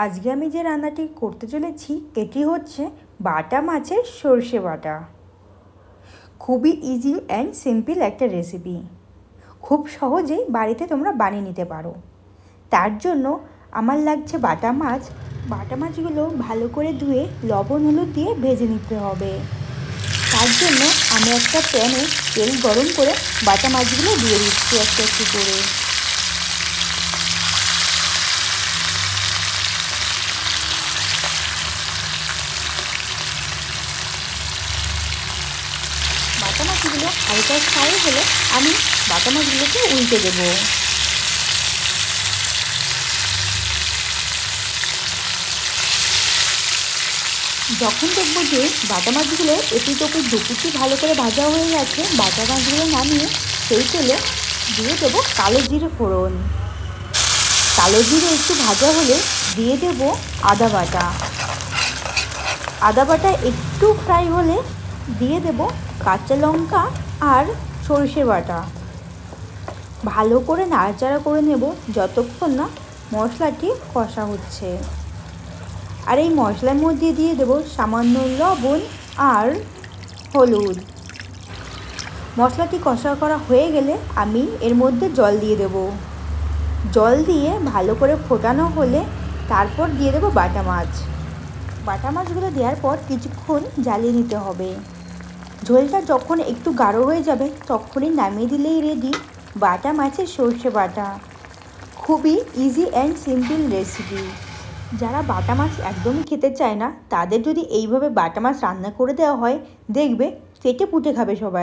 আজকে আমি যে রান্নাটি করতে চলেছি এটি হচ্ছে বাটা মাছের সর্ষে বাটা। খুবই ইজি অ্যান্ড সিম্পল একটা রেসিপি, খুব সহজেই বাড়িতে তোমরা বানিয়ে নিতে পারো। তার জন্য আমার লাগছে বাটা মাছ। বাটা মাছগুলো ভালো করে ধুয়ে লবণ হলুদ দিয়ে ভেজে নিতে হবে। তার জন্য আমি একটা প্যানে তেল গরম করে বাটা মাছগুলো দিয়ে দিচ্ছি একটু একটু করে। বাটা মাছগুলো হালকা ফ্রাই হলে আমি বাটা মাছগুলোকে উল্টে দেবো। যখন দেখবো যে বাটা মাছগুলো এপিট ওপিট দুপিটি ভালো করে ভাজা হয়ে গেছে, বাটা মাছগুলো নামিয়ে সেই তেলে দিয়ে দেবো কালো জিরে ফোড়ন। কালো জিরে একটু ভাজা হলে দিয়ে দেবো আদা বাটা। আদা বাটা একটু ফ্রাই হলে দিয়ে দেবো কাঁচা লঙ্কা আর সরষে বাটা। ভালো করে নাড়াচাড়া করে নেব যতক্ষণ না মশলাটি কষা হচ্ছে। আর এই মশলার মধ্যে দিয়ে দেবো সামান্য লবণ আর হলুদ। মশলাটি কষা করা হয়ে গেলে আমি এর মধ্যে জল দিয়ে দেব। জল দিয়ে ভালো করে ফোটানো হলে তারপর দিয়ে দেবো বাটা মাছ। বাটা মাছগুলো দেওয়ার পর কিছুক্ষণ জ্বালিয়ে নিতে হবে। ঝোলটা যখন একটু গাঢ় হয়ে যাবে তখনই নামিয়ে দিলেই রেডি বাটা মাছের সর্ষে বাটা। খুবই ইজি অ্যান্ড সিম্পল রেসিপি। যারা বাটা মাছ একদমই খেতে চায় না তাদের যদি এইভাবে বাটা মাছ রান্না করে দেওয়া হয় দেখবে চেটে পুটে খাবে সবাই।